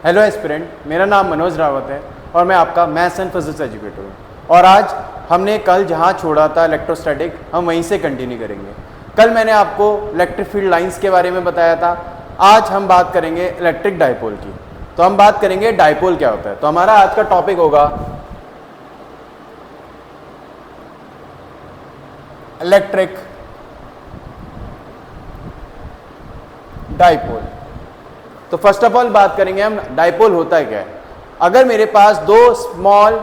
Hello aspirant, मेरा नाम मनोज रावत है और मैं आपका मैथ्स एंड फिजिक्स एजुकेटर हूँ। और आज हमने कल जहाँ छोड़ा था इलेक्ट्रोस्टैटिक, हम वहीं से कंटिन्यू करेंगे। कल मैंने आपको इलेक्ट्रिक फील्ड लाइंस के बारे में बताया था। आज हम बात करेंगे इलेक्ट्रिक डाइपोल की। तो हम बात करेंगे डाइपोल क्या होता है। तो हमारा आज का टॉपिक होगा इलेक्ट्रिक डाइपोल। तो फर्स्ट ऑफ ऑल बात करेंगे हम डाइपोल होता है क्या है। अगर मेरे पास दो स्मॉल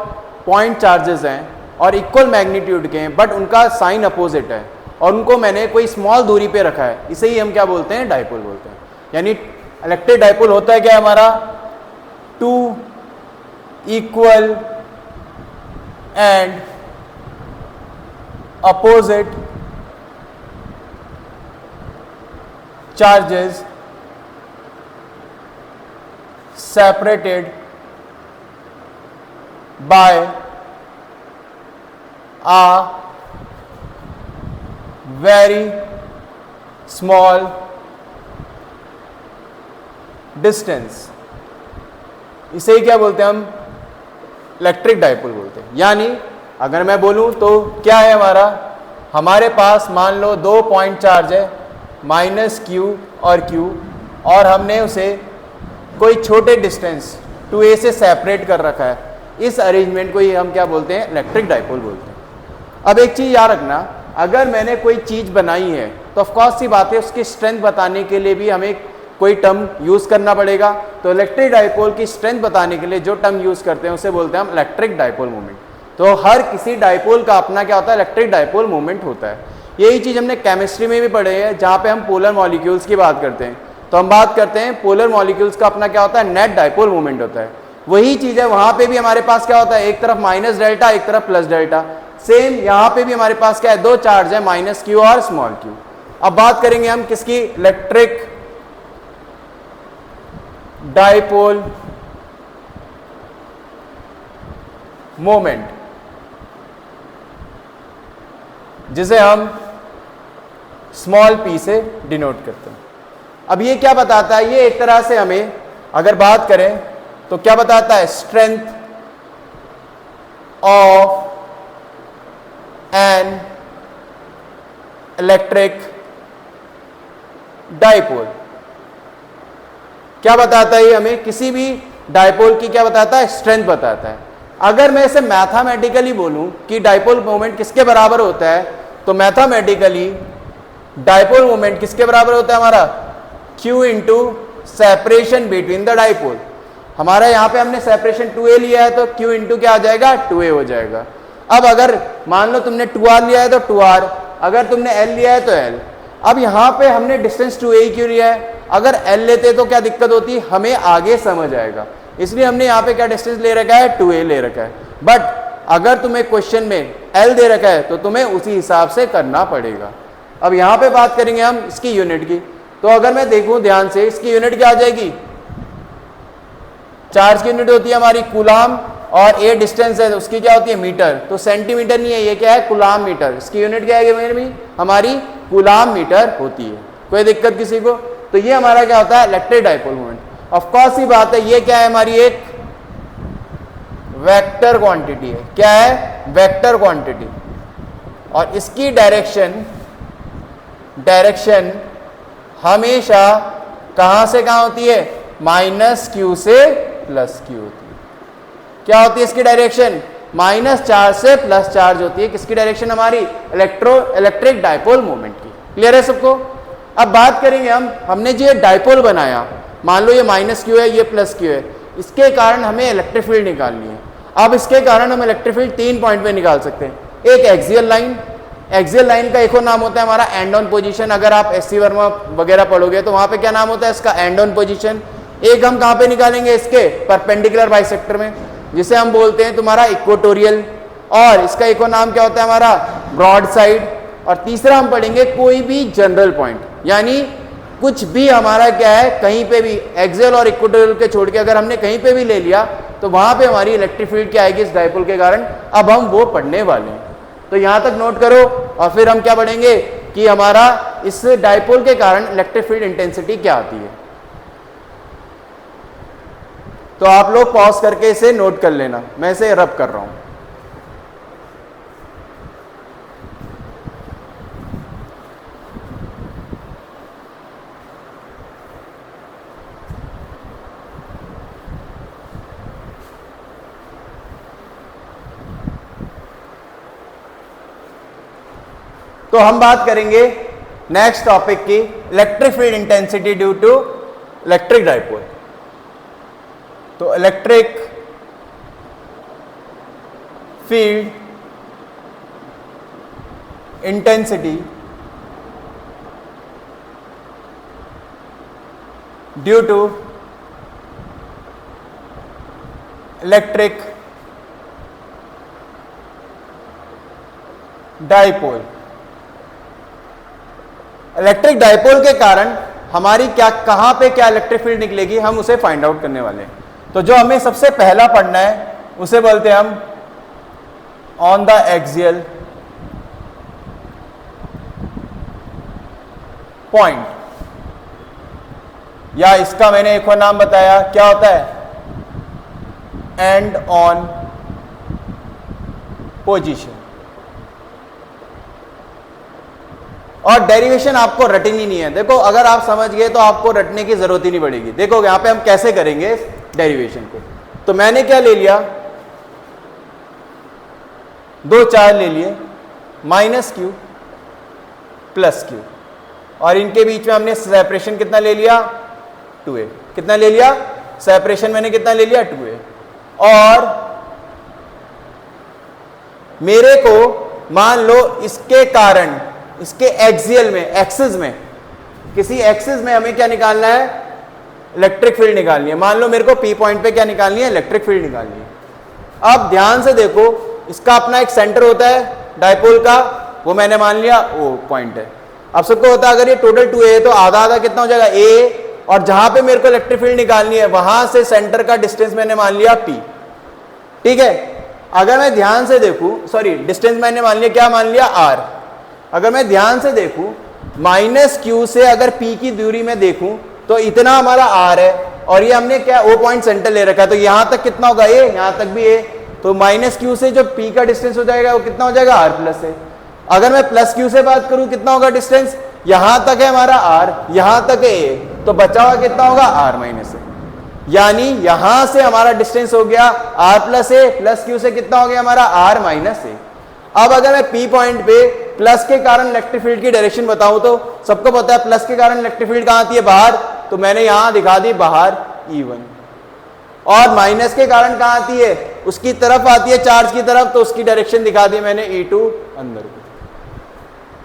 पॉइंट चार्जेस हैं और इक्वल मैग्नीट्यूड के हैं बट उनका साइन अपोजिट है और उनको मैंने कोई स्मॉल दूरी पे रखा है, इसे ही हम क्या बोलते हैं, डाइपोल बोलते हैं। यानी इलेक्ट्रिक डाइपोल होता है क्या हमारा, two equal and opposite charges separated by a very small distance, इसे ही क्या बोलते हैं हम, इलेक्ट्रिक डाइपोल बोलते हैं। यानी अगर मैं बोलूं तो क्या है हमारे पास मान लो दो पॉइंट चार्ज है -q और q, और हमने उसे कोई छोटे डिस्टेंस 2a से सेपरेट कर रखा है। इस अरेंजमेंट को ही हम क्या बोलते हैं, इलेक्ट्रिक डाइपोल बोलते हैं। अब एक चीज़ याद रखना, अगर मैंने कोई चीज़ बनाई है तो ऑफकोर्स सी बात है उसकी स्ट्रेंथ बताने के लिए भी हमें कोई टर्म यूज़ करना पड़ेगा। तो इलेक्ट्रिक डाइपोल की स्ट्रेंथ बताने के लिए जो टर्म यूज़ करते हैं उसे बोलते हैं हम इलेक्ट्रिक डाइपोल मोमेंट। तो हर किसी डाइपोल का अपना क्या होता है, इलेक्ट्रिक डाइपोल मोमेंट होता है। यही चीज़ हमने केमिस्ट्री में भी पढ़े हैं जहाँ पे हम पोलर मॉलिक्यूल्स की बात करते हैं। तो हम बात करते हैं पोलर मॉलिक्यूल्स का अपना क्या होता है, नेट डाइपोल मोमेंट होता है। वही चीज़ है वहाँ पे भी हमारे पास क्या होता है, एक तरफ माइनस डेल्टा एक तरफ प्लस डेल्टा। सेम यहाँ पे भी हमारे पास क्या है, दो चार्ज है -q और स्मॉल q। अब बात करेंगे हम किसकी, इलेक्ट्रिक डाइपोल मोमेंट, जिसे हम स्मॉल p से डिनोट करते हैं। अब ये क्या बताता है, ये एक तरह से हमें अगर बात करें तो क्या बताता है, strength of an electric dipole. क्या बताता है ये हमें, किसी भी डाइपोल की क्या बताता है, स्ट्रेंथ बताता है। अगर मैं इसे मैथमेटिकली बोलूं कि डाइपोल मोमेंट किसके बराबर होता है, तो मैथमेटिकली डाइपोल मोमेंट किसके बराबर होता है हमारा, Q into separation between the dipole. हमारा यहाँ पे हमने सेपरेशन 2a लिया है तो Q इंटू क्या आ जाएगा, 2a हो जाएगा। अब अगर मान लो तुमने 2r लिया है तो 2r, अगर तुमने l लिया है तो l। अब यहाँ पे हमने डिस्टेंस 2a क्यों लिया है, अगर l लेते तो क्या दिक्कत होती, हमें आगे समझ आएगा, इसलिए हमने यहाँ पे क्या डिस्टेंस ले रखा है, 2a ले रखा है। बट अगर तुम्हें क्वेश्चन में l दे रखा है तो तुम्हें उसी हिसाब से करना पड़ेगा। अब यहाँ पे बात करेंगे हम इसकी यूनिट की। तो अगर मैं देखूं ध्यान से, इसकी यूनिट क्या आ जाएगी, चार्ज की यूनिट होती है हमारी कूलाम, और a डिस्टेंस है तो उसकी क्या होती है, मीटर। तो सेंटीमीटर नहीं है, ये क्या है, कूलाम मीटर। इसकी यूनिट क्या है मेरी, हमारी कूलाम मीटर होती है। कोई दिक्कत किसी को, तो ये हमारा क्या होता है, electric dipole moment. Of course ही बात है, ये क्या है, हमारी एक वेक्टर क्वांटिटी है। क्या है, वेक्टर क्वांटिटी, और इसकी डायरेक्शन हमेशा कहां से कहां होती है, -q से +q होती है। क्या होती है इसकी डायरेक्शन, -चार्ज से प्लस चार्ज होती है। किसकी डायरेक्शन, हमारी इलेक्ट्रिक डाइपोल मोमेंट की। क्लियर है सबको। अब बात करेंगे हमने जो ये डाइपोल बनाया, मान लो ये -q है ये +q है, इसके कारण हमें इलेक्ट्रिक फील्ड निकालनी है। अब इसके कारण हम इलेक्ट्रिक फील्ड 3 पॉइंट पे निकाल सकते हैं। एक एक्सियल लाइन, एक्सियल लाइन का एक और नाम होता है हमारा एंड ऑन पोजीशन। अगर आप एससी वर्मा वगैरह पढ़ोगे तो वहां पे क्या नाम होता है इसका, एंड ऑन पोजीशन। एक हम कहां पे निकालेंगे, इसके परपेंडिकुलर बाइसेक्टर में, जिसे हम बोलते हैं तुम्हारा इक्वेटोरियल। और इसका एक और नाम क्या होता है हमारा, ब्रॉड साइड। और तीसरा हम पढ़ेंगे कोई भी जनरल पॉइंट, यानी कुछ भी हमारा क्या है, कहीं पे भी एक्सियल और इक्वेटोरियल के छोड़ के अगर हमने कहीं पे भी ले लिया तो वहां पे हमारी इलेक्ट्रिक फील्ड क्या आएगी इस डाइपोल के कारण। अब हम वो पढ़ने वाले हैं, तो यहां तक नोट करो। और फिर हम क्या पढ़ेंगे कि हमारा इस डाइपोल के कारण इलेक्ट्रिक फील्ड इंटेंसिटी क्या आती है। तो आप लोग पॉज करके इसे नोट कर लेना, मैं इसे रब कर रहा हूं। तो हम बात करेंगे नेक्स्ट टॉपिक की, electric field intensity due to electric dipole. तो electric field intensity due to electric dipole. Electric dipole के कारण हमारी क्या, कहां पे क्या इलेक्ट्रिक फील्ड निकलेगी, हम उसे फाइंड आउट करने वाले हैं। तो जो हमें सबसे पहला पढ़ना है उसे बोलते हैं हम ऑन द एक्सियल पॉइंट, या इसका मैंने एक और नाम बताया, क्या होता है, एंड ऑन पोजीशन। और डेरिवेशन आपको रटनी नहीं है। देखो अगर आप समझ गए तो आपको रटने की जरूरत ही नहीं पड़ेगी। देखो यहां पे हम कैसे करेंगे डेरिवेशन को। तो मैंने क्या ले लिया, दो चार्ज ले लिए, माइनस क्यू प्लस क्यू, और इनके बीच में हमने सेपरेशन कितना ले लिया, 2a। कितना ले लिया सेपरेशन, मैंने कितना ले लिया, 2a। और मेरे को मान लो इसके कारण, इसके एक्सियल में, एक्सिस में, किसी एक्सिस में हमें क्या निकालना है, इलेक्ट्रिक फील्ड निकालनी है। मान लो मेरे को पी पॉइंट पे क्या निकालनी है, इलेक्ट्रिक फील्ड निकालनी है। अब ध्यान से देखो, इसका अपना एक सेंटर होता है डाइपोल का, वो मैंने मान लिया वो पॉइंट है। अब सबको होता है अगर ये टोटल 2a है तो आधा आधा कितना हो जाएगा, a, और जहां पे मेरे को इलेक्ट्रिक फील्ड निकालनी है वहां से सेंटर का डिस्टेंस मैंने मान लिया p। ठीक है, अगर मैं ध्यान से देखूं, सॉरी डिस्टेंस मैंने मान लिया, क्या मान लिया, r। अगर मैं ध्यान से देखूं, माइनस क्यू से अगर p की दूरी में देखूं तो इतना हमारा r है, और ये हमने क्या ओ पॉइंट सेंटर ले रखा है, तो यहां तक कितना होगा, a, यहां तक भी a। तो माइनस क्यू से जो p का डिस्टेंस हो जाएगा वो कितना हो जाएगा, r प्लस है। अगर मैं प्लस क्यू से बात करूं, कितना होगा डिस्टेंस, यहां तक है हमारा r, यहां तक है a, तो बचा हुआ कितना होगा, r माइनस a। यानी यहां से हमारा डिस्टेंस हो गया r plus a, plus Q से कितना हो गया हमारा r माइनस a। अब अगर मैं P पॉइंट पे प्लस के कारण इलेक्ट्रिक फील्ड की डायरेक्शन बताऊं तो सबको पता है प्लस के कारण इलेक्ट्रिक फील्ड कहां आती है, बाहर, तो मैंने यहां दिखा दी बाहर E1। और माइनस के कारण कहां आती है, उसकी तरफ आती है, चार्ज की तरफ, तो उसकी डायरेक्शन दिखा दी मैंने E2 अंदर को।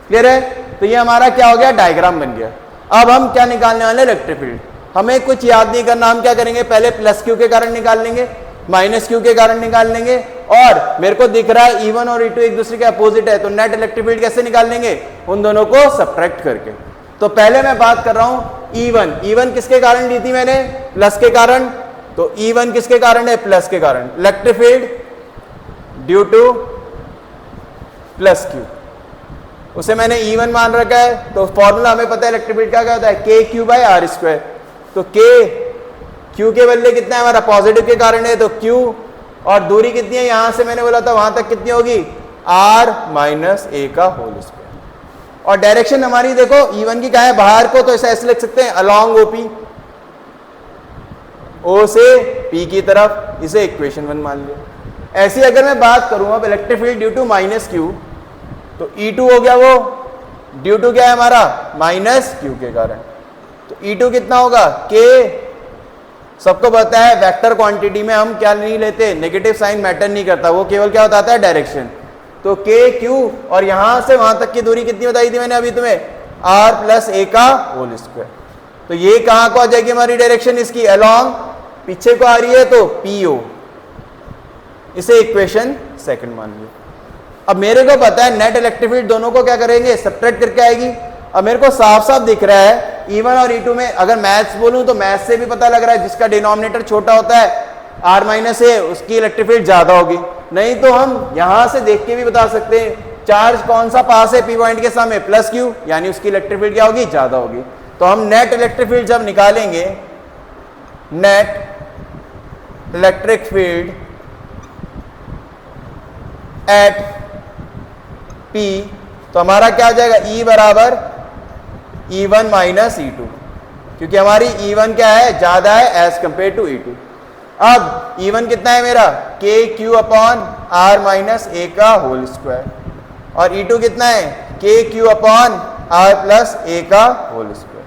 क्लियर है, तो ये हमारा क्या हो गया, डायग्राम बन गया। अब हम क्या निकालने वाले, इलेक्ट्रिक फील्ड। हमें कुछ याद नहीं करना, हम क्या करेंगे, पहले प्लस क्यू के कारण निकाल लेंगे, माइनस क्यू के कारण निकाल लेंगे, और मेरे को दिख रहा है E1 और E2 एक दूसरे के अपोजिट है, तो नेट इलेक्ट्रिक फील्ड कैसे निकाल लेंगे, उन दोनों को सब्ट्रैक्ट करके। तो पहले मैं बात कर रहा हूं E1 किसके कारण ली थी मैंने, प्लस के कारण, तो E1 किसके कारण है, प्लस के कारण, electric field due two plus Q, उसे मैंने E1 मान रखा है। तो फॉर्मूला हमें पता है इलेक्ट्रिक फील्ड क्या होता है, KQ/R²। तो K Q के बदले कितना है हमारा, पॉजिटिव के कारण है, तो Q, और दूरी कितनी है, यहां से मैंने बोला था वहां तक कितनी होगी, R माइनस a का होल स्क्वायर। और डायरेक्शन हमारी देखो E1 की क्या है, बाहर को, तो ऐसे लिख सकते हैं अलोंग OP, O से P की तरफ, इसे इक्वेशन 1 मान लिया। ऐसी अगर मैं बात करूं अब electric field due to minus Q, तो E2 हो गया वो ड्यू टू क्या है हमारा, माइनस क्यू के कारण, तो E2 कितना होगा, K, सबको पता है वेक्टर क्वांटिटी में हम क्या नहीं लेते, नेगेटिव साइन मैटर नहीं करता, वो केवल क्या बताता है, डायरेक्शन। तो K Q, और यहां से वहां तक की दूरी कितनी बताई थी मैंने अभी तुम्हें, R प्लस a का होल स्क्वायर। तो ये कहां को आ जाएगी हमारी डायरेक्शन, इसकी अलोंग, पीछे को आ रही है तो PO, इसे इक्वेशन 2 मान लिया। अब मेरे को पता है नेट इलेक्ट्रिक फील्ड दोनों को क्या करेंगे, सब्ट्रैक्ट करके आएगी। अब मेरे को साफ साफ दिख रहा है E1 और E2 में, अगर मैथ्स बोलूं तो मैथ्स से भी पता लग रहा है जिसका डिनोमिनेटर छोटा होता है R माइनस a, उसकी इलेक्ट्रिक फील्ड ज्यादा होगी। नहीं तो हम यहां से देख के भी बता सकते हैं चार्ज कौन सा पास है P पॉइंट के सामने, प्लस Q, यानी उसकी इलेक्ट्रिक फील्ड क्या होगी, ज्यादा होगी। तो हम नेट इलेक्ट्रिक फील्ड जब निकालेंगे, net electric field at P, तो हमारा क्या आ जाएगा, E बराबर E1 माइनस E2, क्योंकि हमारी E1 क्या है, ज्यादा है एज कंपेयर टू E2। अब E1 कितना है मेरा, के Q upon are minus A का होल स्क्वायर, और E2 कितना है, के Q upon R plus A का होल स्क्वायर।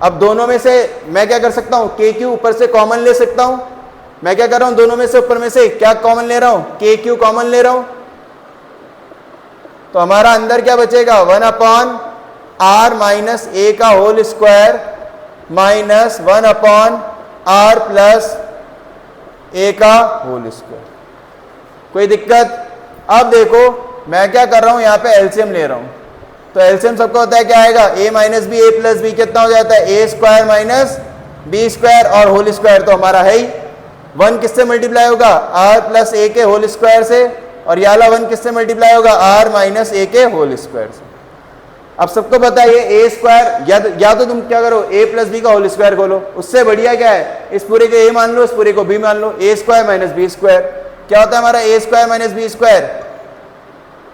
अब दोनों में से मैं क्या कर सकता हूं, के क्यू ऊपर से कॉमन ले सकता हूं। मैं क्या कर रहा हूं, दोनों में से ऊपर में से क्या कॉमन ले रहा हूं, के क्यू कॉमन ले रहा हूं, तो हमारा अंदर क्या बचेगा, 1 अपॉन आर माइनस ए का whole square minus 1 upon R plus A का होल स्क्वायर। कोई दिक्कत? अब देखो मैं क्या कर रहा हूं, यहां पे एलसीएम ले रहा हूं, तो एलसीएम सबका होता है क्या आएगा, a minus B, A plus B कितना हो जाता है, A square minus B square, और होल स्क्वायर तो हमारा है ही। 1 किससे मल्टीप्लाई होगा, आर प्लस ए के होल स्क्वायर से, और ये वाला 1 किससे मल्टीप्लाई होगा, आर माइनस ए के होल स्क्वायर से। अब सबको पता है ये ए स्क्वायर, या तो तुम क्या करो, ए प्लस बी का होल स्क्वायर खोलो, उससे बढ़िया क्या है, इस पूरे को ए मान लो, इस पूरे को बी मान लो, ए स्क्वायर माइनस बी स्क्वायर क्या होता है हमारा, ए स्क्वायर माइनस बी स्क्वायर,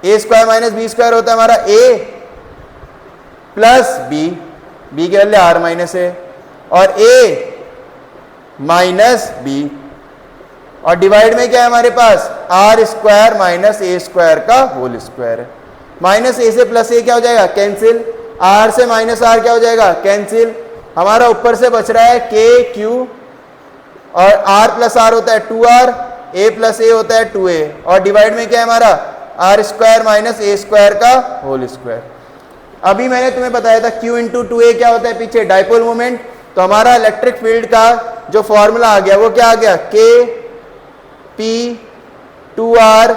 ए स्क्वायर माइनस बी स्क्वायर होता है हमारा ए प्लस बी, बी के बदले आर माइनस ए, और ए माइनस बी, और डिवाइड में क्या है हमारे पास, R square minus A square का होल स्क्वायर है। माइनस ए से प्लस ए क्या हो जाएगा, कैंसिल, आर से माइनस आर क्या हो जाएगा, कैंसिल। हमारा ऊपर से बच रहा है के क्यू, और आर प्लस आर होता है 2r, ए प्लस ए होता है 2a, और डिवाइड में क्या है हमारा, R square minus A square का होल स्क्वायर। अभी मैंने तुम्हें बताया था Q इंटू 2a क्या होता है, पीछे डाइपोल मोमेंट, तो हमारा इलेक्ट्रिक फील्ड का जो फॉर्मूला आ गया वो क्या आ गया, K P 2r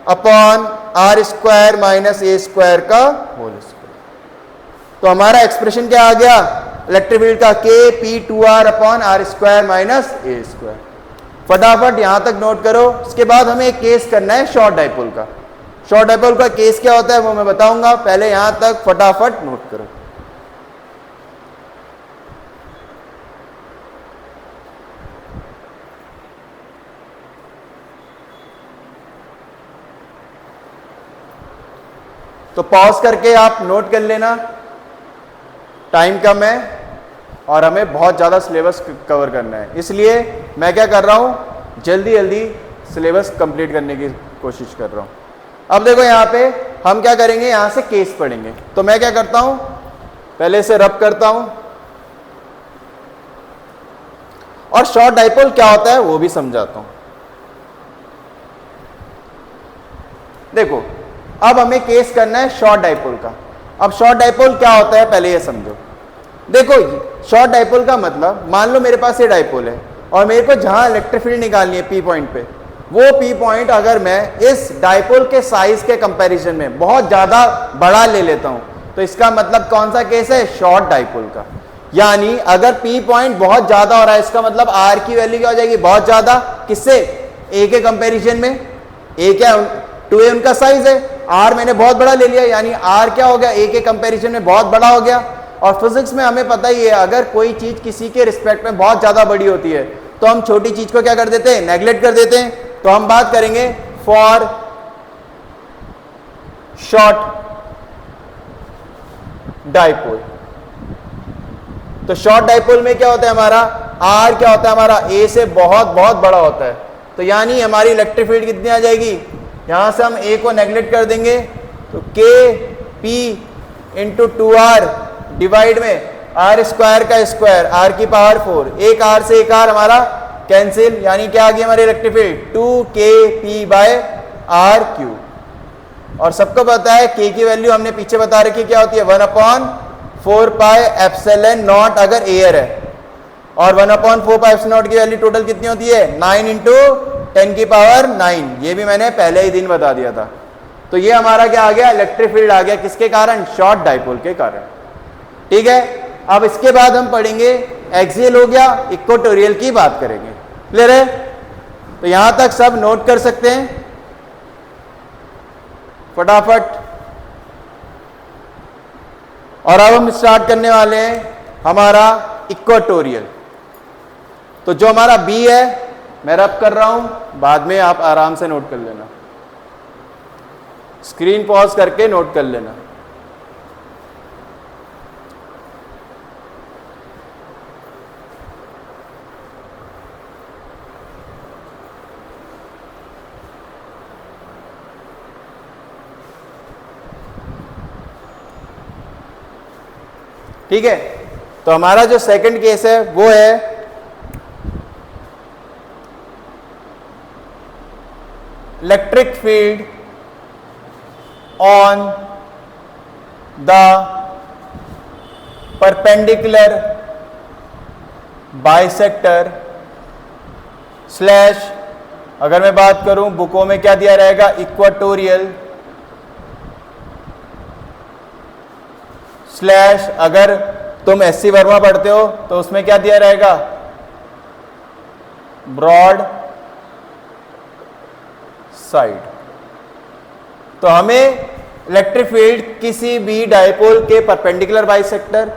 upon R square minus A square का होल स्क्वायर। तो हमारा एक्सप्रेशन क्या आ गया, इलेक्ट्रिक फील्ड का K P 2r upon R square minus A square. फटाफट यहां तक नोट करो। इसके बाद हमें एक केस करना है शॉर्ट डाइपोल का। शॉर्ट डाइपोल का केस क्या होता है वो मैं बताऊंगा, पहले यहां तक फटाफट नोट करो। तो पॉज करके आप नोट कर लेना, टाइम कम है और हमें बहुत ज़्यादा सिलेबस कवर करना है, इसलिए मैं क्या कर रहा हूँ, जल्दी जल्दी सिलेबस कंप्लीट करने की कोशिश कर रहा हूँ। अब देखो यहाँ पे हम क्या करेंगे, यहाँ से केस पढ़ेंगे। तो मैं क्या करता हूँ, पहले से रब करता हूँ और शॉर्ट डाइपोल क्या होता है वो भी समझाता हूँ। देखो अब हमें केस करना है शॉर्ट डाइपोल का। अब शॉर्ट डाइपोल क्या होता है पहले ये समझो। देखो शॉर्ट डाइपोल का मतलब, मान लो मेरे पास ये डाइपोल है और मेरे को जहां इलेक्ट्रिक फील्ड निकालनी है पी पॉइंट पे, वो पी पॉइंट अगर मैं इस डाइपोल के साइज के कंपैरिजन में बहुत ज्यादा बड़ा ले लेता हूं, तो इसका मतलब कौन सा केस है, शॉर्ट डाइपोल का। यानी अगर पी पॉइंट बहुत ज्यादा हो रहा है, इसका मतलब आर की वैल्यू क्या हो जाएगी, बहुत ज्यादा, किससे, ए के कंपैरिजन में। ए क्या, 2a उनका साइज है, आर मैंने बहुत बड़ा ले लिया, यानी आर क्या हो गया, ए के कंपैरिजन में बहुत बड़ा हो गया। और फिजिक्स में हमें पता ही है, अगर कोई चीज किसी के रिस्पेक्ट में बहुत ज्यादा बड़ी होती है तो हम छोटी चीज को क्या कर देते हैं, नेग्लेक्ट कर देते हैं। तो हम बात करेंगे फॉर शॉर्ट डाइपोल। तो शॉर्ट डाइपोल में क्या होता है हमारा, आर क्या होता है हमारा, ए से बहुत बहुत बड़ा होता है। तो यानी हमारी इलेक्ट्रिक फील्ड कितनी आ जाएगी, यहां से हम ए को नेग्लेक्ट कर देंगे, तो के पी इंटू 2r डिवाइड में आर स्क्वायर का स्क्वायर, आर की पावर 4, एक आर से एक आर हमारा कैंसिल, यानी क्या आ गई हमारी electric field 2kp by R cube. और सबको पता है के की वैल्यू हमने पीछे बता रखी क्या होती है, 1/4 पाई एप्सिलॉन नॉट अगर एयर है, और 1/4 पाई एप्सिलॉन नॉट की वैल्यू टोटल कितनी होती है, 9 इंटू 10 की पावर 9। ये भी मैंने पहले ही दिन बता दिया था। तो ये हमारा क्या आ गया, इलेक्ट्रिक फील्ड आ गया, किसके कारण, शॉर्ट डाइपोल के कारण। ठीक है, अब इसके बाद हम पढ़ेंगे एक्सियल हो गया, इक्वेटोरियल की बात करेंगे। क्लियर है, तो यहां तक सब नोट कर सकते हैं फटाफट। और अब हम स्टार्ट करने वाले हैं हमारा इक्वेटोरियल। तो जो हमारा B है मैं रब कर रहा हूं, बाद में आप आराम से नोट कर लेना, स्क्रीन पॉज करके नोट कर लेना। ठीक है, तो हमारा जो सेकंड केस है वो है electric field on the perpendicular bisector slash, अगर मैं बात करूं बुकों में क्या दिया रहेगा, इक्वाटोरियल स्लैश, अगर तुम एससी वर्मा पढ़ते हो तो उसमें क्या दिया रहेगा, ब्रॉड साइड। तो हमें इलेक्ट्रिक फील्ड किसी भी डायपोल के परपेंडिकुलर बाइसेक्टर,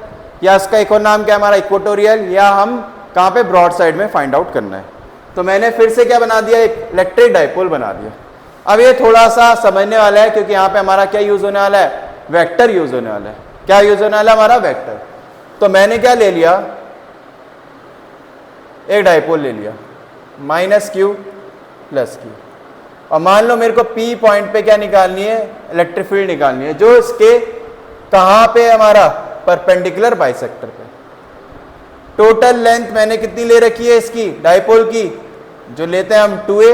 या इसका एक और नाम क्या है हमारा, इक्वाटोरियल, या हम कहां पे, ब्रॉड साइड में फाइंड आउट करना है। तो मैंने फिर से क्या बना दिया, एक इलेक्ट्रिक डायपोल बना दिया। अब ये थोड़ा सा समझने वाला है क्योंकि यहां पे हमारा क्या यूज होने वाला है, वेक्टर यूज होने वाला है। क्या यूज होने वाला है हमारा, वेक्टर। तो मैंने क्या ले लिया, एक डायपोल ले लिया, -q + q, और मान लो मेरे को P पॉइंट पे क्या निकालनी है, इलेक्ट्रिक फील्ड निकालनी है, जो इसके कहां पे हमारा, परपेंडिकुलर बाइसेक्टर पे। टोटल लेंथ मैंने कितनी ले रखी है इसकी, डायपोल की, जो लेते हैं हम 2a।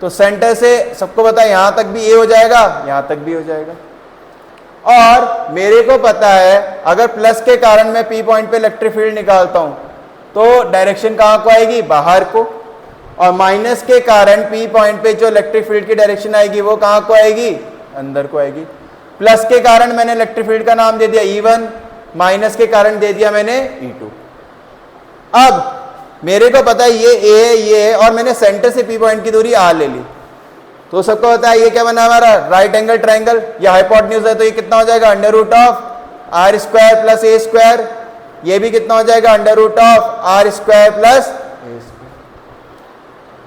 तो सेंटर से सबको पता है यहां तक भी a हो जाएगा, यहां तक भी हो जाएगा। और मेरे को पता है अगर प्लस के कारण मैं P पॉइंट पे इलेक्ट्रिक फील्ड निकालता हूं तो डायरेक्शन कहां को आएगी, बाहर को, और माइनस के कारण P पॉइंट पे जो इलेक्ट्रिक फील्ड की डायरेक्शन आएगी वो कहां को आएगी, अंदर को आएगी। प्लस के कारण मैंने इलेक्ट्रिक फील्ड का नाम दे दिया E1, माइनस के कारण दे दिया मैंने E2। अब मेरे को पता है ये A है, ये है, और मैंने सेंटर से P पॉइंट की दूरी R ले ली, तो सबको पता है ये क्या बना हमारा, राइट एंगल ट्राइंगल, या हाइपोटेन्यूज है तो ये कितना हो जाएगा, √r² + a²। ये भी कितना हो जाएगा, √r² + a²।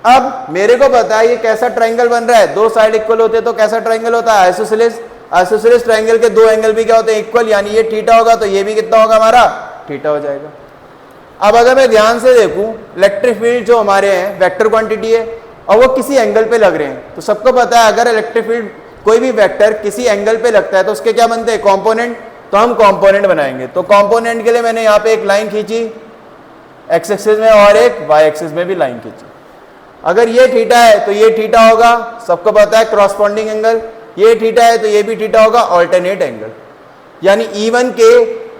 अब मेरे को पता है ये कैसा ट्राइंगल बन रहा है, दो साइड इक्वल होते हैं तो कैसा ट्राइंगल होता है, आइसोसेलेस। आइसोसेलेस ट्राइंगल के दो एंगल भी क्या होते हैं, इक्वल, यानी ये थीटा होगा तो ये भी कितना होगा हमारा, थीटा हो जाएगा। अब अगर मैं ध्यान से देखूं, इलेक्ट्रिक फील्ड जो हमारे हैं वेक्टर क्वांटिटी है और वो किसी एंगल पे लग रहे हैं, तो सबको पता है अगर इलेक्ट्रिक फील्ड कोई भी वेक्टर किसी एंगल पे लगता है तो उसके क्या बनते हैं, कॉम्पोनेंट। तो हम कॉम्पोनेंट बनाएंगे। तो कॉम्पोनेंट के लिए मैंने यहाँ पे एक लाइन खींची एक्स एक्सिस में और एक वाई एक्सिस में भी लाइन खींची। अगर ये थीटा है तो ये थीटा होगा, सबको पता है क्रॉसपोंडिंग एंगल। ये थीटा है तो ये भी थीटा होगा, ऑल्टरनेट एंगल। यानी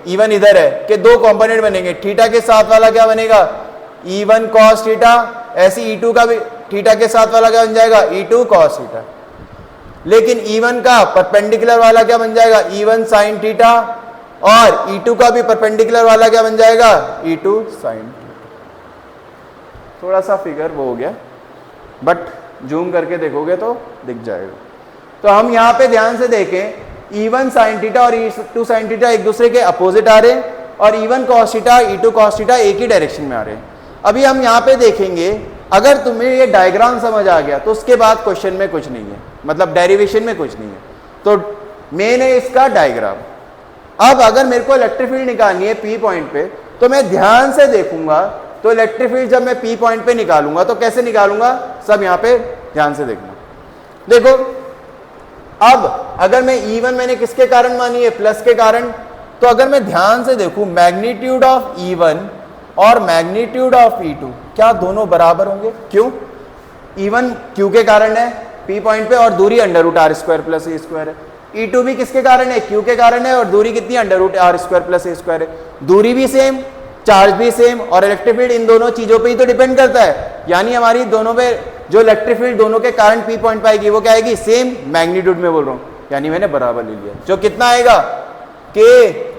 E1 इधर है कि दो कंपोनेंट बनेंगे, थीटा के साथ वाला क्या बनेगा, E1 cos थीटा, ऐसी E2 का भी थीटा के साथ वाला क्या बन जाएगा, E2 cos थीटा। लेकिन E1 का परपेंडिकुलर वाला क्या बन जाएगा, E1 sin थीटा, और E2 का भी परपेंडिकुलर वाला क्या बन जाएगा, E2 sin थीटा। थोड़ा सा फिगर वो हो गया, बट जूम करके देखोगे तो दिख जाएगा। तो हम यहाँ पे ध्यान से देखें, E1 sin थीटा और E2 sin थीटा एक दूसरे के अपोजिट आ रहे हैं, और E1 cos theta, E2 cos theta एक ही डायरेक्शन में आ रहे हैं। अभी हम यहाँ पे देखेंगे, अगर तुम्हें ये डायग्राम समझ आ गया तो उसके बाद क्वेश्चन में कुछ नहीं है, मतलब डेरिवेशन में कुछ नहीं है। तो मेन है इसका डायग्राम। अब अगर मेरे को इलेक्ट्रिक फील्ड निकालनी है P पॉइंट पे, तो मैं ध्यान से देखूंगा, तो इलेक्ट्रिक फील्ड जब मैं P पॉइंट पे निकालूंगा तो कैसे निकालूंगा, सब यहाँ पे ध्यान से देखना। देखो, अब अगर मैं E1 मैंने किसके कारण मानी है, प्लस के कारण, तो अगर मैं ध्यान से देखूं, मैग्नीट्यूड ऑफ E1 और मैग्नीट्यूड ऑफ E2 क्या दोनों बराबर होंगे? क्यों? E1 Q के कारण है P पॉइंट पे, और दूरी √r² + a² है। E2 भी किसके कारण है, Q के कारण है, और दूरी कितनी, √r² + a² है। दूरी भी सेम, चार्ज भी सेम, और इलेक्ट्रिक फील्ड इन दोनों चीजों पे ही तो डिपेंड करता है। यानी हमारी दोनों पे जो इलेक्ट्रिक फील्ड दोनों के कारण P पॉइंट पाएगी वो क्या आएगी, सेम मैग्नीट्यूड में बोल रहा हूं, यानी मैंने बराबर ले लिया। जो कितना आएगा, K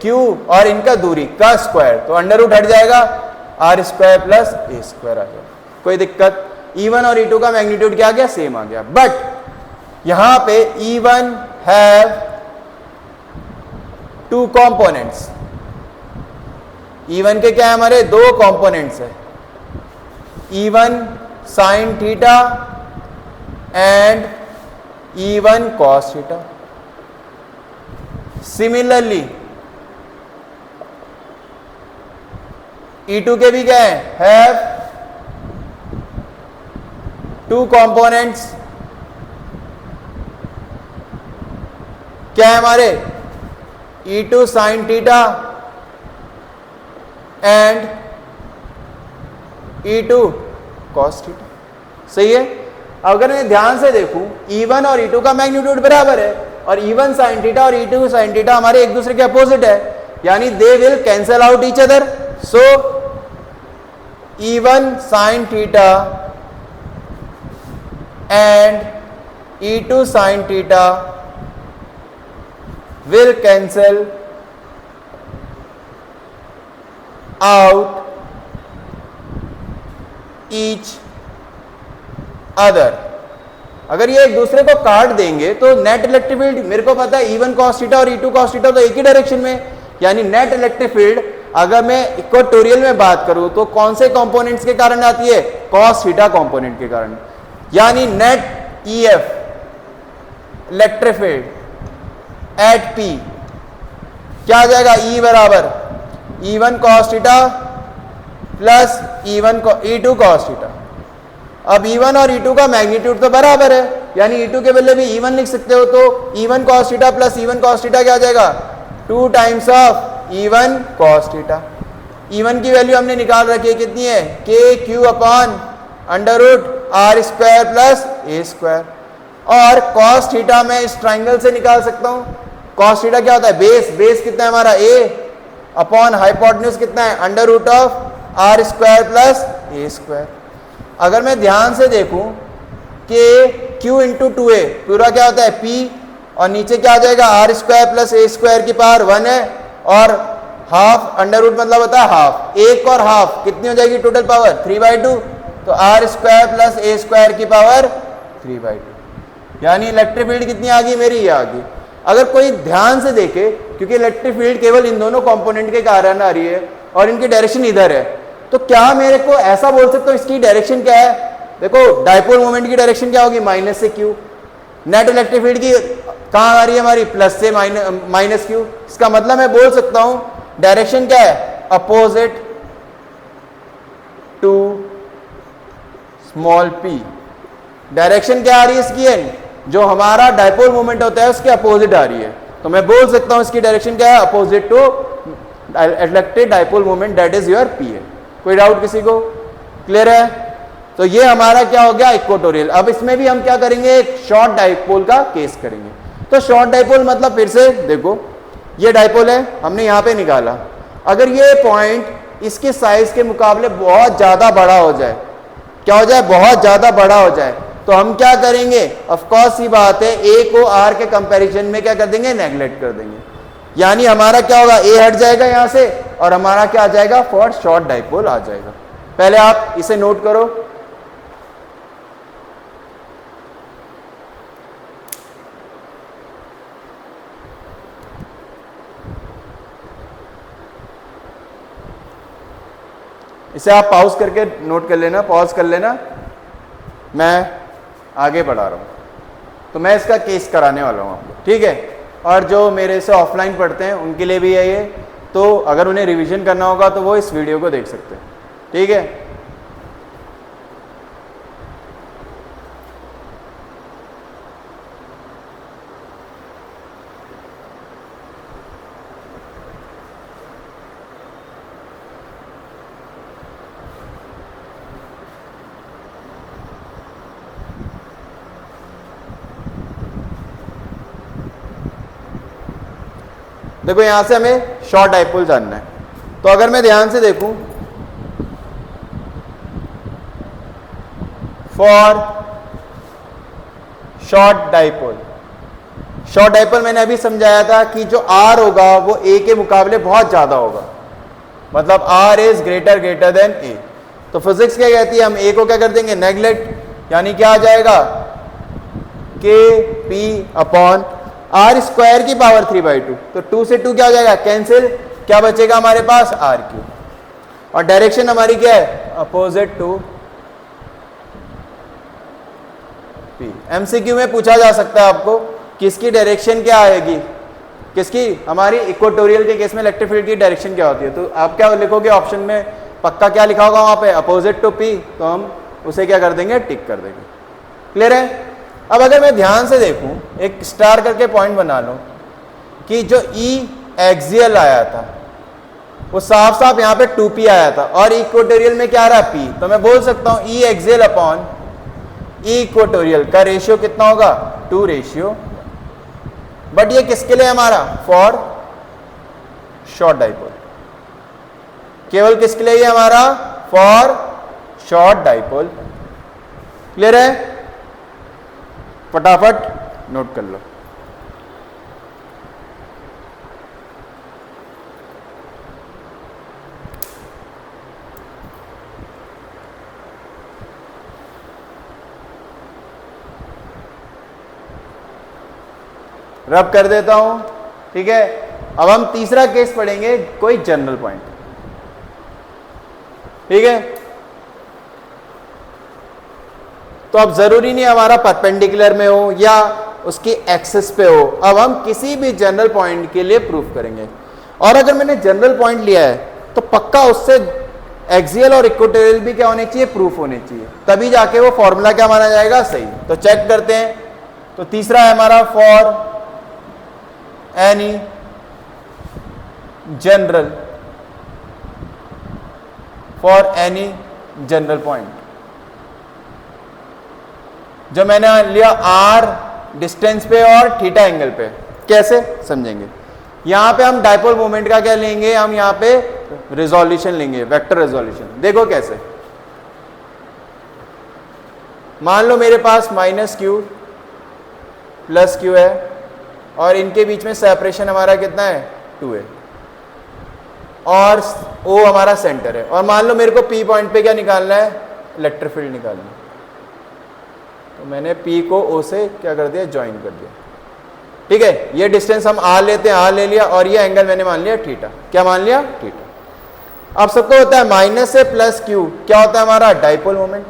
Q और इनका दूरी का स्क्वायर, तो √ हट जाएगा, r² + a² आ गया। कोई दिक्कत? E1 और E2 का मैग्नीट्यूड क्या आ गया, सेम आ गया। बट यहां पे E1 हैव 2 कंपोनेंट्स। E1 के क्या है, हमारे 2 कंपोनेंट्स है। E1 sin theta and E1 cos theta. Similarly E2 के भी क्या है, हैव टू कंपोनेंट्स। क्या है हमारे, E2 sin theta and E2 cos theta. सही है। अगर मैं ध्यान से देखूं E1 और E2 का मैग्नीट्यूड बराबर है और E1 sin थीटा और E2 sin थीटा हमारे एक दूसरे के अपोजिट है, यानी they will cancel out each other. So E1 sin theta and E2 sin theta will cancel out each other। अगर ये एक दूसरे को काट देंगे तो नेट इलेक्ट्रिक फील्ड, मेरे को पता है E1 cos थीटा और E2 cos थीटा तो एक ही डायरेक्शन में, यानी नेट इलेक्ट्रिक फील्ड अगर मैं इक्वेटोरियल में बात करूं तो कौन से कंपोनेंट्स के कारण आती है, cos थीटा कंपोनेंट के कारण। यानी net EF electric field at P क्या आ जाएगा, E बराबर E1 cos theta plus E2 cos theta. अब E1 और E2 का मैग्नीट्यूड तो बराबर है, यानी E2 के बदले भी E1 लिख सकते हो, तो E1 cos theta plus E1 cos theta क्या आ जाएगा, 2 times of E1 cos theta. E1 की वैल्यू हमने निकाल रखी है, कितनी है, KQ upon under root R square plus A square. और cos थीटा मैं इस ट्राइंगल से निकाल सकता हूं। cos थीटा क्या होता है, बेस कितना है हमारा A अपॉन हाइपोटेन्यूज कितना है, under root of R square plus A square. अगर मैं ध्यान से देखूं कि Q इंटू 2A पूरा क्या होता है P, और नीचे क्या आ जाएगा R square plus A square की पावर 1 है, और हाफ अंडर रूट मतलब होता है हाफ, एक और हाफ कितनी हो जाएगी टोटल पावर 3/2, तो R square plus A square की पावर 3/2। यानी इलेक्ट्रिक फील्ड कितनी आ गई मेरी, ये आ गई। अगर कोई ध्यान से देखे, क्योंकि इलेक्ट्रिक फील्ड केवल इन दोनों कंपोनेंट के कारण आ रही है और इनकी डायरेक्शन इधर है, तो क्या मेरे को ऐसा बोल सकता हूं इसकी डायरेक्शन क्या है, देखो डाइपोल मोमेंट की डायरेक्शन क्या होगी, माइनस से Q। नेट इलेक्ट्रिक फील्ड की कहां आ रही है हमारी, प्लस से माइनस Q। इसका मतलब मैं बोल सकता हूं डायरेक्शन क्या है, opposite to small p। Direction क्या आ रही है इसकी, जो हमारा डाइपोल मोमेंट होता है उसके अपोजिट आ रही है, तो मैं बोल सकता हूं इसकी डायरेक्शन क्या है, opposite to electric dipole moment, that is your p है। कोई डाउट किसी को, क्लियर है। तो ये हमारा क्या हो गया, इक्वेटोरियल। अब इसमें भी हम क्या करेंगे, एक शॉर्ट डाइपोल का केस करेंगे। तो शॉर्ट डाइपोल मतलब फिर से देखो, ये डाइपोल है, हमने यहां पे निकाला, अगर ये पॉइंट इसके साइज के मुकाबले बहुत ज्यादा बड़ा हो जाए, क्या हो जाए, बहुत ज्यादा बड़ा हो जाए, तो हम क्या करेंगे, ऑफ कोर्स ही बात है A को R के कंपैरिजन में क्या कर देंगे, नेगलेक्ट कर देंगे। यानी हमारा क्या होगा, A हट जाएगा यहां से और हमारा क्या आ जाएगा, फॉर शॉर्ट डाइपोल आ जाएगा। पहले आप इसे नोट करो। इसे आप पॉज करके नोट कर लेना, पॉज कर लेना, मैं आगे बढ़ा रहा हूं। तो मैं इसका केस कराने वाला हूं आपको, ठीक है। और जो मेरे से ऑफलाइन पढ़ते हैं उनके लिए भी है ये, तो अगर उन्हें रिवीजन करना होगा तो वो इस वीडियो को देख सकते हैं, ठीक है। देखो यहां से हमें शॉर्ट डाइपोल जानना है, तो अगर मैं ध्यान से देखूं, फॉर शॉर्ट डाइपोल मैंने अभी समझाया था कि जो R होगा वो A के मुकाबले बहुत ज्यादा होगा, मतलब R is greater than A। तो फिजिक्स क्या कहती है, हम A को क्या कर देंगे, नेगलेक्ट, यानी क्या आ जाएगा, KP अपॉन R स्क्वायर की पावर 3/2, तो 2 से 2 क्या हो जाएगा, कैंसिल, क्या बचेगा हमारे पास, RQ। और डायरेक्शन हमारी क्या है, अपोजिट टू P। MCQ में पूछा जा सकता है आपको कि इसकी डायरेक्शन क्या आएगी, किसकी, हमारी इक्वेटोरियल के केस में इलेक्ट्रिक फील्ड की डायरेक्शन क्या होती है। तो आप क्या लिखोगे ऑप्शन में, पक्का क्या लिखा होगा वहां पे, अपोजिट टू P, तो हम उसे क्या कर देंगे, टिक कर देंगे। क्लियर है। अब अगर मैं ध्यान से देखूं, एक स्टार करके पॉइंट बना लूं कि जो E एक्सियल आया था वो साफ साफ यहाँ पे 2P आया था और इक्वेटोरियल में क्या आ रहा है, P, तो मैं बोल सकता हूं E axial upon E equatorial का रेशियो कितना होगा, 2 रेशियो। बट ये किसके लिए हमारा, फॉर शॉर्ट डाइपोल, केवल किसके लिए ये हमारा, फॉर शॉर्ट डाइपोल। क्लियर है, फटाफट नोट कर लो। रब कर देता हूं, ठीक है। अब हम तीसरा केस पढ़ेंगे, कोई जनरल पॉइंट, ठीक है। तो अब जरूरी नहीं हमारा परपेंडिकुलर में हो या उसकी एक्सिस पे हो, अब हम किसी भी जनरल पॉइंट के लिए प्रूफ करेंगे। और अगर मैंने जनरल पॉइंट लिया है तो पक्का उससे एक्सियल और इक्वेटोरियल भी क्या होने चाहिए, प्रूफ होने चाहिए, तभी जाके वो फॉर्मूला क्या माना जाएगा, सही। तो चेक करते हैं। तो तीसरा है हमारा, for any general, for any general point, जो मैंने लिया R डिस्टेंस पे और थीटा एंगल पे। कैसे समझेंगे, यहां पे हम डाइपोल मोमेंट का क्या लेंगे, हम यहां पे रिजोल्यूशन लेंगे, वेक्टर रिजोल्यूशन। देखो कैसे, मान लो मेरे पास -q प्लस q है और इनके बीच में सेपरेशन हमारा कितना है, 2 है, और O हमारा सेंटर है। और मान लो मेरे को P पॉइंट पे क्या निकालना है, इलेक्ट्रिक फील्ड निकालना है। तो मैंने P को O से क्या कर दिया, ज्वाइन कर दिया, ठीक है। ये डिस्टेंस हम R लेते हैं, R ले लिया, और ये एंगल मैंने मान लिया थीटा। क्या मान लिया, थीटा। अब सबको होता है माइनस से प्लस q, क्या होता है हमारा, डाइपोल मोमेंट।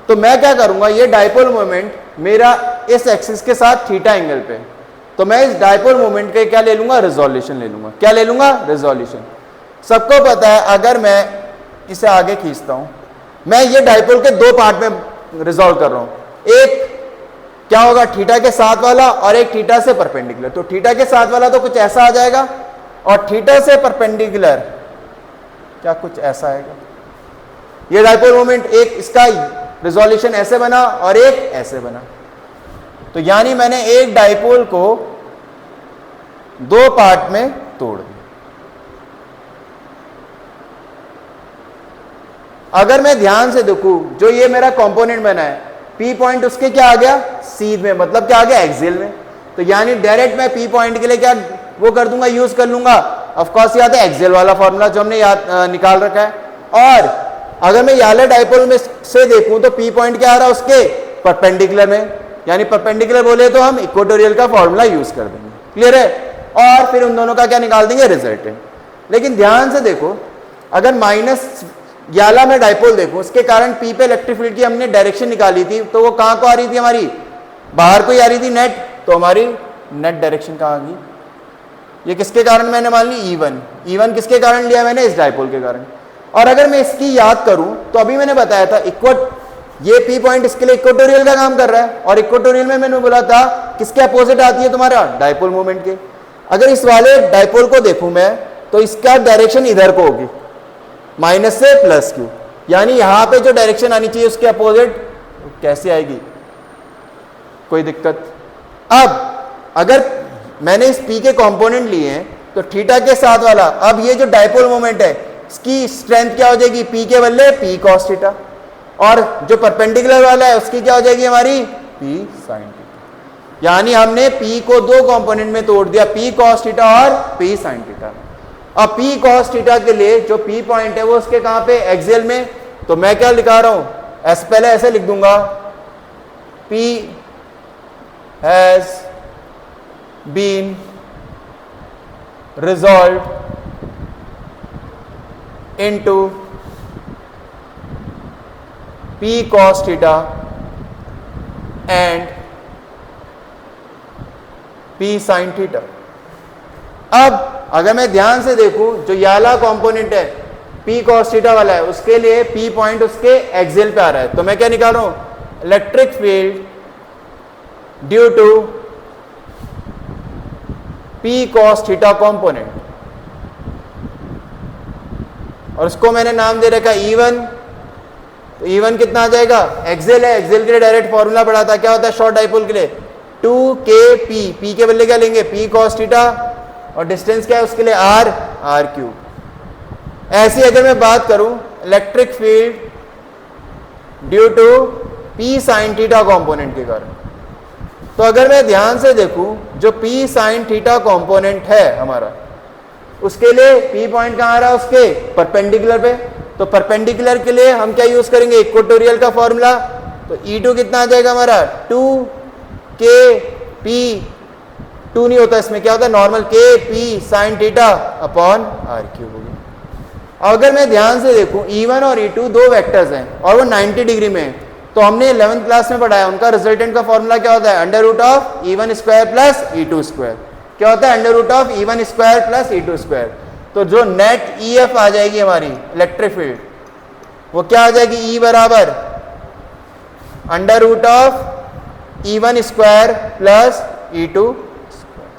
तो मैं क्या करूंगा, ये डाइपोल मोमेंट मेरा इस एक्सिस के साथ थीटा एंगल पे, तो मैं इस डाइपोल मोमेंट के क्या ले लूंगा, रिजोल्यूशन ले लूंगा। क्या ले लूंगा, रिजोल्यूशन। सबको पता है अगर मैं इसे आगे खींचता हूं, मैं ये डाइपोल के 2 पार्ट में रिजोल्व कर रहा हूं। एक क्या होगा, थीटा के साथ वाला, और एक थीटा से परपेंडिकुलर। तो थीटा के साथ वाला तो कुछ ऐसा आ जाएगा, और थीटा से परपेंडिकुलर क्या कुछ ऐसा आएगा। ये डाइपोल मोमेंट, एक इसका रिजोल्यूशन ऐसे बना और एक ऐसे बना। तो यानी मैंने एक डाइपोल को 2 पार्ट में तोड़ दिया। अगर मैं ध्यान से देखूं, जो ये मेरा कंपोनेंट बना है, P पॉइंट उसके क्या आ गया, सीध में, मतलब क्या आ गया, एक्सियल में। तो यानी डायरेक्ट मैं P पॉइंट के लिए क्या वो कर दूंगा, यूज कर लूंगा। ऑफ कोर्स याद है एक्सियल वाला फॉर्मूला जो हमने याद निकाल रखा है। और अगर मैं वाले डाइपोल में से देखूं तो P पॉइंट क्या आ रहा है, उसके परपेंडिकुलर में, यानी परपेंडिकुलर बोले तो हम इक्वेटोरियल का फॉर्मूला यूज कर देंगे। क्लियर है। और फिर उन दोनों का क्या निकाल देंगे, रिजल्टेंट। लेकिन ध्यान से देखो, अगर माइनस याला में डाइपोल देखो, उसके कारण P पे इलेक्ट्रिक फील्ड की हमने डायरेक्शन निकाली थी, तो वो कहां को आ रही थी, हमारी बाहर को ही आ रही थी, नेट। तो हमारी नेट डायरेक्शन कहां आ गई, ये किसके कारण मैंने मान ली, E1 किसके कारण लिया मैंने, इस डाइपोल के कारण। और अगर मैं इसकी याद करूं तो अभी मैंने बताया था ये P पॉइंट इसके लिए इक्वेटोरियल का काम कर रहा है, और इक्वेटोरियल में मैंने बोला था किसके अपोजिट आती है, तुम्हारा डाइपोल मोमेंट के। अगर इस वाले डाइपोल को देखूं मैं, तो इसका डायरेक्शन इधर को होगी, माइनस से प्लस q, यानी यहां पे जो डायरेक्शन आनी चाहिए उसके अपोजिट कैसे आएगी, कोई दिक्कत। अब अगर मैंने इस P के कंपोनेंट लिए हैं, तो थीटा के साथ वाला, अब ये जो डाइपोल मोमेंट है इसकी स्ट्रेंथ क्या हो जाएगी, P के बदले P cos थीटा, और जो परपेंडिकुलर वाला है उसकी क्या हो जाएगी, हमारी P sin थीटा। यानी हमने P को 2 कंपोनेंट में तोड़ दिया, P cos थीटा और P sin थीटा। अब P cos थीटा के लिए जो P पॉइंट है वो उसके कहां पे, एक्सियल में। तो मैं क्या लिखा रहा हूं, पहले ऐसे लिख दूंगा, P has been resolved into P cos theta and P sine theta. अब अगर मैं ध्यान से देखूं, जो ये वाला कॉम्पोनेंट है पी कॉस थीटा वाला है, उसके लिए पी पॉइंट उसके एक्सियल पे आ रहा है, तो मैं क्या निकाल रहा हूं, electric field due to P cos theta component, और उसको मैंने नाम दे रखा E1। तो E1 कितना आ जाएगा, एक्सियल है, एक्सियल के लिए डायरेक्ट फॉर्मूला पढ़ा था, क्या होता है शॉर्ट डाइपोल के लिए 2kp, p के बदले क्या लेंगे p cos थीटा, और डिस्टेंस क्या है उसके लिए r क्यूब। ऐसी अगर मैं बात करूं electric field due to p sine theta component के कारण, तो अगर मैं ध्यान से देखूं जो p साइन थीटा कंपोनेंट है हमारा, उसके लिए p पॉइंट कहां आ रहा है, उसके परपेंडिकुलर पे। तो परपेंडिकुलर के लिए हम क्या यूज करेंगे, इक्वेटोरियल का फॉर्मूला। तो E2 कितना आ जाएगा हमारा 2kp, 2 नहीं होता इसमें, क्या होता है normal kp sine theta upon r cube हो गया। अगर मैं ध्यान से देखूं E1 और E2 दो वेक्टर्स हैं और वो 90 डिग्री में है, तो हमने 11th क्लास में पढ़ा है उनका रिजल्टेंट का फॉर्मूला क्या होता है, under root of E1 square plus E2 square. क्या होता है, under root of E1 square plus E2 square. तो जो नेट EF आ जाएगी हमारी इलेक्ट्रिक फील्ड, वो क्या आ जाएगी, E बराबर under root of E1 square plus E2 square.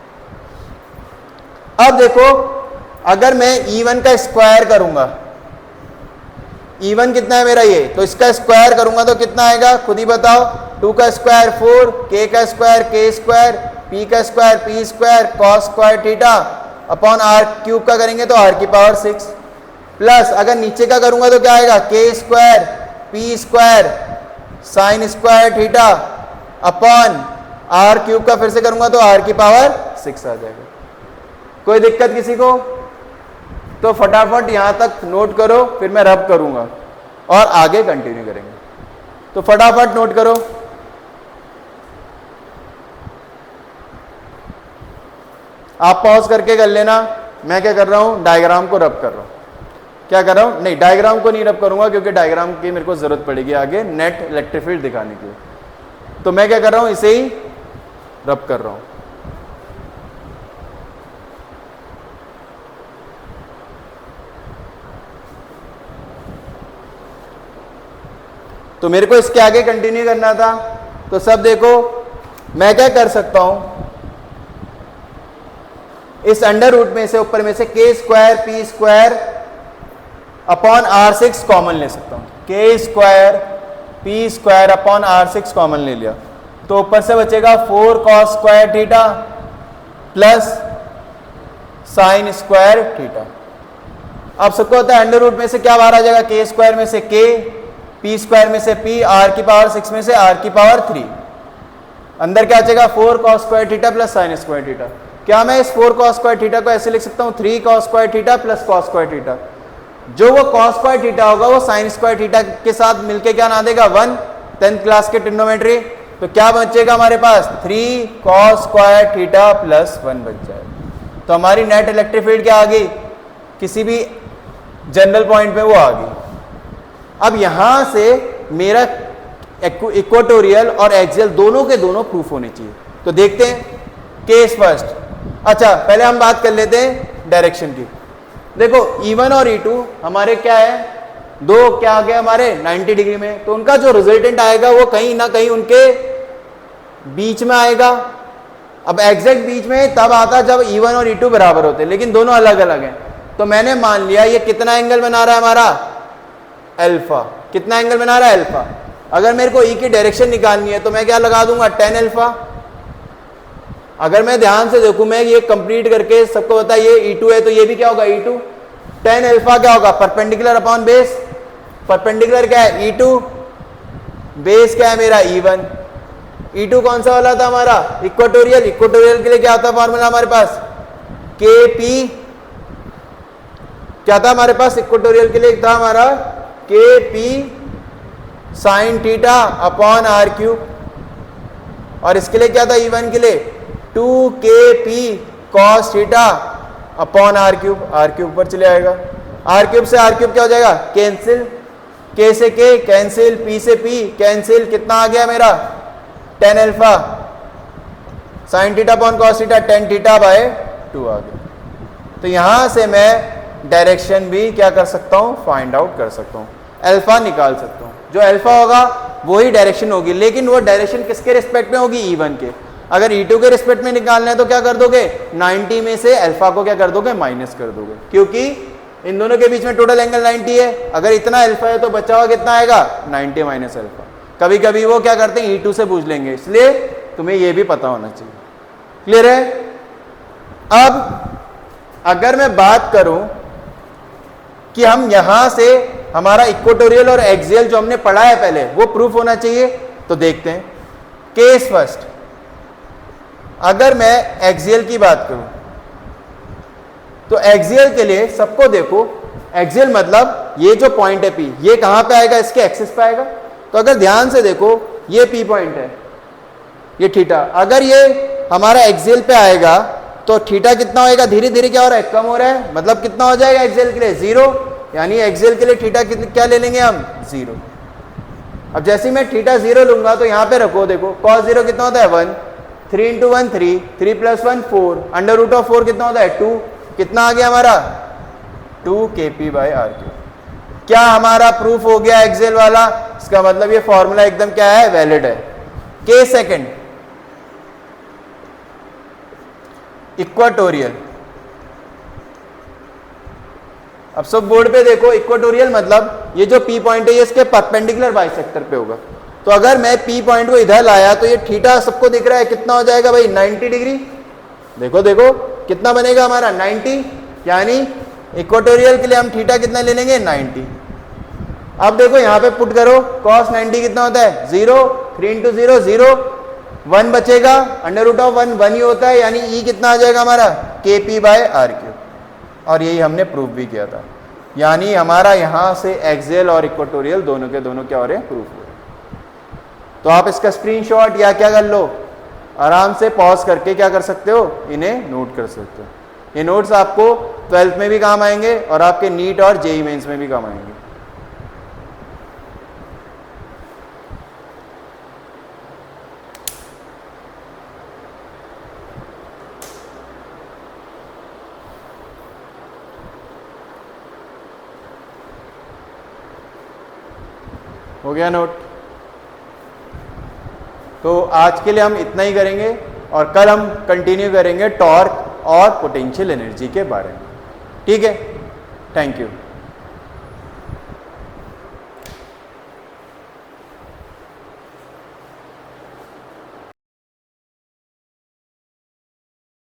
अब देखो अगर मैं E1 का स्क्वायर करूंगा, E1 कितना है मेरा ये, तो इसका स्क्वायर करूंगा तो कितना आएगा, खुद ही बताओ, 2 का स्क्वायर 4, k का स्क्वायर k स्क्वायर, p का square p square cos square theta upon r cube का करेंगे तो r की पावर 6, प्लस अगर नीचे का करूंगा तो क्या आएगा, k square p square sine square theta upon r cube का फिर से करूंगा तो r की पावर 6 आ जाएगा। कोई दिक्कत किसी को? तो फटाफट यहां तक नोट करो, फिर मैं रब करूंगा और आगे कंटिन्यू करेंगे। तो फटाफट नोट करो। आप पॉज करके कर लेना, मैं क्या कर रहा हूं, डायग्राम को रब कर रहा हूं। क्या कर रहा हूं, नहीं डायग्राम को नहीं रब करूंगा क्योंकि डायग्राम की मेरे को जरूरत पड़ेगी आगे नेट इलेक्ट्रिक फील्ड दिखाने के लिए। तो मैं क्या कर रहा हूं, इसे ही रब कर रहा हूं। तो मेरे को इसके आगे कंटिन्यू करना था, तो सब देखो मैं क्या कर सकता हूं, इस अंडर रूट में से ऊपर में से k square p square upon r6 common ले सकता हूं। k square p square upon r6 common ले लिया तो ऊपर से बचेगा 4 cos square theta plus sine square theta. अब सबको होता है अंडर रूट में से क्या बाहर आ जाएगा, k स्क्वायर में से k, p स्क्वायर में से p, r की पावर 6 में से r की पावर 3, अंदर क्या बचेगा 4 cos square theta plus sine square theta. क्या मैं इस 4 cos स्क्वायर थीटा को ऐसे लिख सकता हूं 3 cos square theta plus cos square theta. जो वो cos स्क्वायर थीटा होगा वो साइन स्क्वायर थीटा के साथ मिलके क्या ना देगा 1, 10th क्लास के ट्रिग्नोमेट्री। तो क्या बचेगा हमारे पास 3 cos स्क्वायर थीटा प्लस 1 बच जाएगा। तो हमारी नेट इलेक्ट्रिक फील्ड क्या आ गई, किसी भी जनरल पॉइंट पे वो आ गई। अब यहां से मेरा इक्वेटोरियल और एक्सियल दोनों के दोनों प्रूफ होने चाहिए। तो देखते हैं केस फर्स्ट। अच्छा पहले हम बात कर लेते हैं डायरेक्शन की। देखो E1 और E2 हमारे क्या है, दो क्या आ गए हमारे 90 डिग्री में, तो उनका जो रिजल्टेंट आएगा वो कहीं ना कहीं उनके बीच में आएगा। अब एग्जैक्ट बीच में तब आता जब E1 और E2 बराबर होते, लेकिन दोनों अलग अलग हैं। तो मैंने मान लिया ये कितना एंगल बना रहा है हमारा, अल्फा। कितना एंगल बना रहा है, अल्फा। अगर मेरे को E की डायरेक्शन निकालनी है तो मैं क्या लगा दूंगा, tan अल्फा। अगर मैं ध्यान से देखूं, मैं ये कंप्लीट करके सबको बता, ये E2 है तो ये भी क्या होगा E2। tan अल्फा क्या होगा, परपेंडिकुलर अपॉन बेस। परपेंडिकुलर क्या है E2, बेस क्या है मेरा E1। E2 कौन सा वाला था हमारा, इक्वेटोरियल। इक्वेटोरियल के लिए क्या होता है फॉर्मूला हमारे पास, KP। क्या था हमारे पास इक्वेटोरियल के लिए, था हमारा KP sine theta upon r cube. और इसके लिए क्या था E1 के लिए 2kp cos theta upon r cube पर चले आएगा। r क्यूब से r क्यूब क्या हो जाएगा, कैंसिल, k से k कैंसिल, p से p कैंसिल, कितना आ गया मेरा tan alpha sine theta upon cos theta, tan theta by 2 आ गया। तो यहां से मैं डायरेक्शन भी क्या कर सकता हूं, फाइंड आउट कर सकता हूं, अल्फा निकाल सकता हूं। जो अल्फा होगा वही डायरेक्शन होगी, लेकिन वो डायरेक्शन किसके रिस्पेक्ट में होगी, E1 के। अगर E2 के रिस्पेक्ट में निकालना है तो क्या कर दोगे, 90 में से अल्फा को क्या कर दोगे, माइनस कर दोगे, क्योंकि इन दोनों के बीच में टोटल एंगल 90 है। अगर इतना अल्फा है तो बचा हुआ कितना आएगा, 90 माइनस अल्फा। कभी कभी वो क्या करते हैं, E2 से पूछ लेंगे, इसलिए तुम्हें ये भी पता होना चाहिए। क्लियर है? अब अगर मैं बात करूं कि हम यहां से हमारा इक्वेटोरियल और एक्सियल जो हमने पढ़ा है पहले वो प्रूफ होना चाहिए, तो देखते हैं। केस फर्स्ट, अगर मैं एक्सियल की बात करूं तो एक्सियल के लिए सबको देखो, एक्सियल मतलब ये जो पॉइंट है P, ये कहां पे आएगा, इसके एक्सिस पे आएगा। तो अगर ध्यान से देखो, ये P पॉइंट है, ये थीटा, अगर ये हमारा एक्सियल पे आएगा तो थीटा कितना होएगा, धीरे धीरे क्या हो रहा है, कम हो रहा है। मतलब कितना हो जाएगा एक्सियल के लिए, 0, यानी एक्सियल के लिए थीटा क्या ले लेंगे हम, 0। अब जैसे मैं थीटा 0 लूंगा तो यहां पे रखो, देखो cos 0 कितना होता है, 1, 3 into 1 3, 3 plus 1 4, under root of 4 कितना होता है, 2, कितना आ गया हमारा, 2 kp बाय r3। क्या हमारा प्रूफ हो गया एक्सियल वाला, इसका मतलब ये फॉर्मूला एकदम क्या है, वैलिड है। Case second, equatorial. अब सब बोर्ड पे देखो, इक्वाटोरियल मतलब ये जो P पॉइंट है ये इसके परपेंडिकुलर बाइसेक्टर पे होगा। तो अगर मैं P पॉइंट को इधर लाया तो ये थीटा सबको दिख रहा है, कितना हो जाएगा भाई, 90 डिग्री। देखो देखो कितना बनेगा हमारा, 90, यानी इक्वाटोरियल के लिए हम थीटा कितना ले लेंगे, 90। अब देखो यहाँ पे पुट करो, cos 90 कितना होता है, 0, 3 इंटू 0 0, 1 बचेगा, अंडर रूट ऑफ 1 1 ही होता है, यानी E कितना आ जाएगा हमारा, kp बाय r3। और यही हमने प्रूफ भी किया था, यानी हमारा यहाँ से एक्सियल और इक्वेटोरियल दोनों के दोनों क्या हो रहे हैं, प्रूफ हो रहे हैं। तो आप इसका स्क्रीनशॉट या क्या कर लो, आराम से पॉज करके क्या कर सकते हो, इन्हें नोट कर सकते हो। ये नोट्स आपको 12th में भी काम आएंगे और आपके नीट और जेई मेंस में भी काम आएंगे। हो गया नोट? तो आज के लिए हम इतना ही करेंगे और कल हम कंटिन्यू करेंगे टॉर्क और पोटेंशियल एनर्जी के बारे में। ठीक है, थैंक यू।